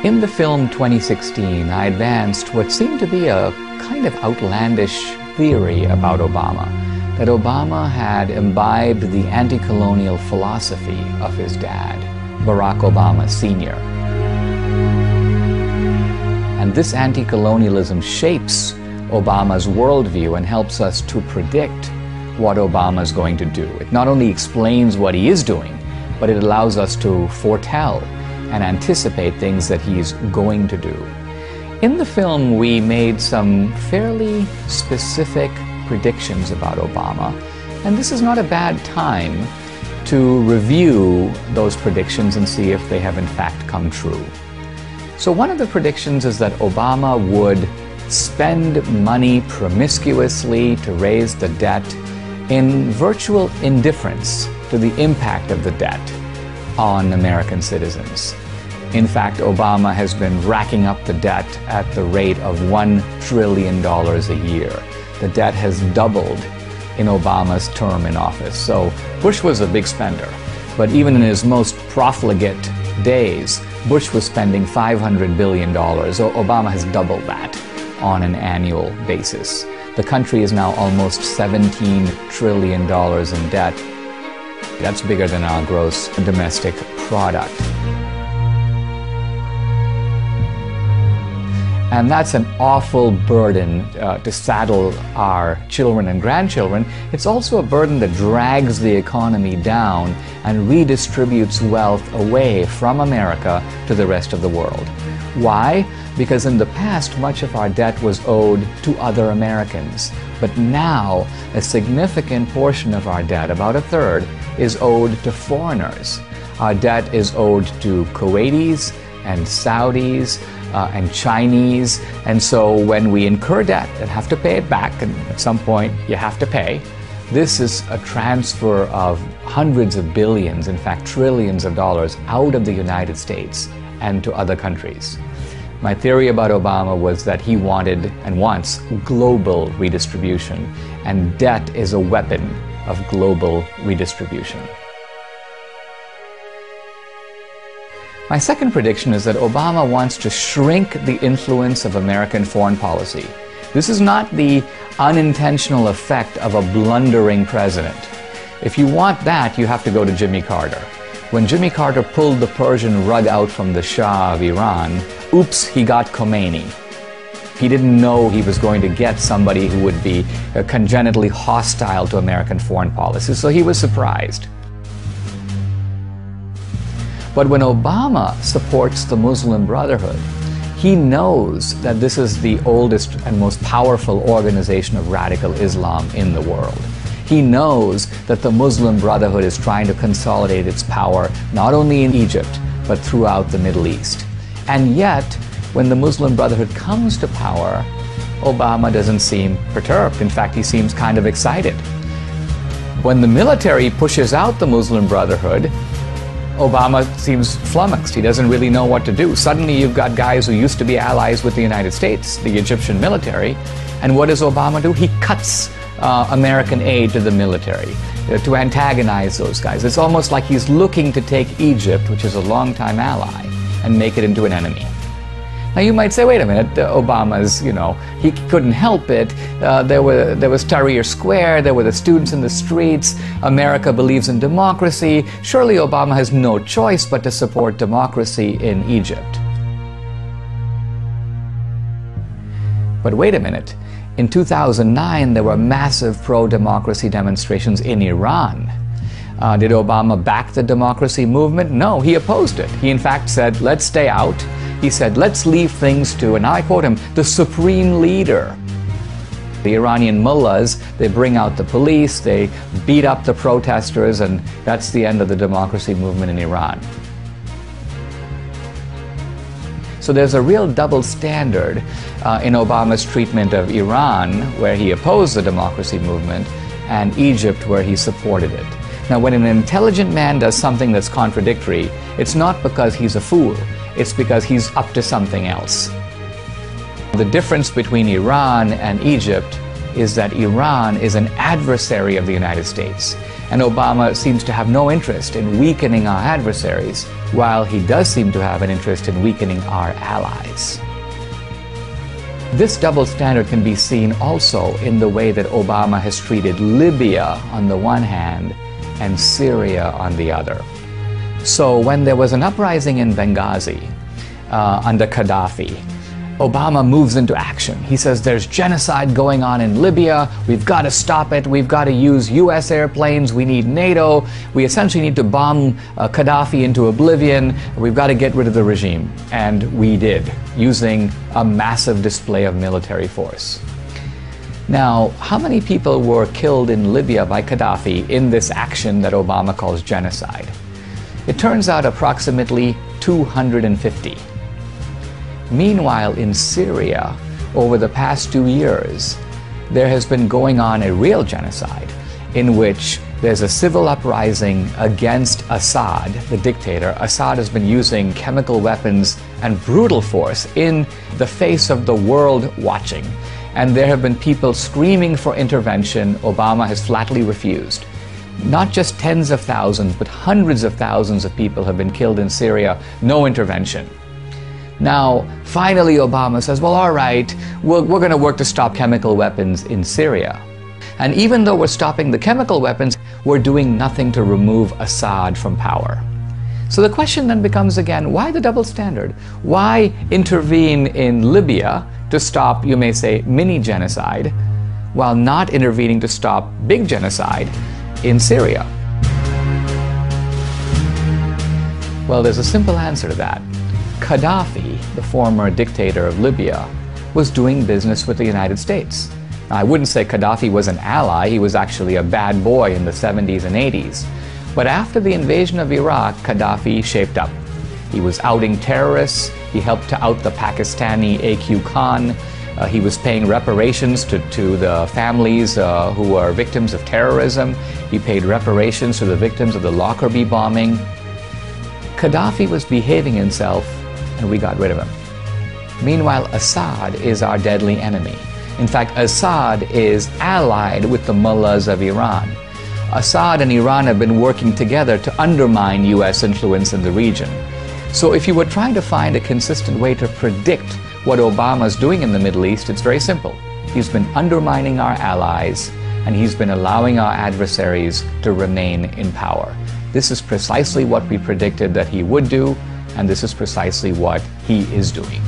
In the film 2016, I advanced what seemed to be a kind of outlandish theory about Obama, that Obama had imbibed the anti-colonial philosophy of his dad, Barack Obama Sr. And this anti-colonialism shapes Obama's worldview and helps us to predict what Obama is going to do. It not only explains what he is doing, but it allows us to foretell and anticipate things that he's going to do. In the film, we made some fairly specific predictions about Obama, and this is not a bad time to review those predictions and see if they have in fact come true. So one of the predictions is that Obama would spend money promiscuously to raise the debt in virtual indifference to the impact of the debt on American citizens. In fact, Obama has been racking up the debt at the rate of $1 trillion a year. The debt has doubled in Obama's term in office. So Bush was a big spender, but even in his most profligate days, Bush was spending $500 billion. Obama has doubled that on an annual basis. The country is now almost $17 trillion in debt. That's bigger than our gross domestic product. And that's an awful burden to saddle our children and grandchildren. It's also a burden that drags the economy down and redistributes wealth away from America to the rest of the world. Why? Because in the past, much of our debt was owed to other Americans. But now, a significant portion of our debt, about a third, is owed to foreigners. Our debt is owed to Kuwaitis and Saudis, and Chinese, and so when we incur debt and have to pay it back, and at some point you have to pay, this is a transfer of hundreds of billions, in fact trillions of dollars, out of the United States and to other countries. My theory about Obama was that he wanted and wants global redistribution, and debt is a weapon of global redistribution. My second prediction is that Obama wants to shrink the influence of American foreign policy. This is not the unintentional effect of a blundering president. If you want that, you have to go to Jimmy Carter. When Jimmy Carter pulled the Persian rug out from the Shah of Iran, oops, he got Khomeini. He didn't know he was going to get somebody who would be congenitally hostile to American foreign policy, so he was surprised. But when Obama supports the Muslim Brotherhood, he knows that this is the oldest and most powerful organization of radical Islam in the world. He knows that the Muslim Brotherhood is trying to consolidate its power not only in Egypt, but throughout the Middle East. And yet, when the Muslim Brotherhood comes to power, Obama doesn't seem perturbed. In fact, he seems kind of excited. When the military pushes out the Muslim Brotherhood, Obama seems flummoxed. He doesn't really know what to do. Suddenly you've got guys who used to be allies with the United States, the Egyptian military, and what does Obama do? He cuts American aid to the military to antagonize those guys. It's almost like he's looking to take Egypt, which is a longtime ally, and make it into an enemy. Now you might say, wait a minute, Obama's, he couldn't help it. There was Tahrir Square, there were the students in the streets, America believes in democracy. Surely Obama has no choice but to support democracy in Egypt. But wait a minute, in 2009 there were massive pro-democracy demonstrations in Iran. Did Obama back the democracy movement? No, he opposed it. He in fact said, let's stay out. He said, let's leave things to, and I quote him, the supreme leader. The Iranian mullahs, they bring out the police, they beat up the protesters, and that's the end of the democracy movement in Iran. So there's a real double standard in Obama's treatment of Iran, where he opposed the democracy movement, and Egypt, where he supported it. Now, when an intelligent man does something that's contradictory, it's not because he's a fool. It's because he's up to something else. The difference between Iran and Egypt is that Iran is an adversary of the United States. And Obama seems to have no interest in weakening our adversaries, while he does seem to have an interest in weakening our allies. This double standard can be seen also in the way that Obama has treated Libya on the one hand and Syria on the other. So when there was an uprising in Benghazi under Gaddafi, Obama moves into action. He says there's genocide going on in Libya. We've got to stop it. We've got to use US airplanes. We need NATO. We essentially need to bomb Gaddafi into oblivion. We've got to get rid of the regime. And we did, using a massive display of military force. Now, how many people were killed in Libya by Gaddafi in this action that Obama calls genocide? It turns out approximately 250. Meanwhile, in Syria, over the past 2 years, there has been going on a real genocide in which there's a civil uprising against Assad, the dictator. Assad has been using chemical weapons and brutal force in the face of the world watching. And there have been people screaming for intervention. Obama has flatly refused. Not just tens of thousands, but hundreds of thousands of people have been killed in Syria. No intervention. Now, finally, Obama says, well, all right, we're going to work to stop chemical weapons in Syria. And even though we're stopping the chemical weapons, we're doing nothing to remove Assad from power. So the question then becomes again, why the double standard? Why intervene in Libya to stop, you may say, mini genocide, while not intervening to stop big genocide in Syria? Well, there's a simple answer to that. Gaddafi, the former dictator of Libya, was doing business with the United States. Now, I wouldn't say Gaddafi was an ally. He was actually a bad boy in the 70s and 80s. But after the invasion of Iraq, Gaddafi shaped up. He was outing terrorists. He helped to out the Pakistani AQ Khan. He was paying reparations to the families who were victims of terrorism. He paid reparations to the victims of the Lockerbie bombing. Gaddafi was behaving himself, and we got rid of him. Meanwhile, Assad is our deadly enemy. In fact, Assad is allied with the mullahs of Iran. Assad and Iran have been working together to undermine US influence in the region. So if you were trying to find a consistent way to predict what Obama's doing in the Middle East, it's very simple. He's been undermining our allies, and he's been allowing our adversaries to remain in power. This is precisely what we predicted that he would do, and this is precisely what he is doing.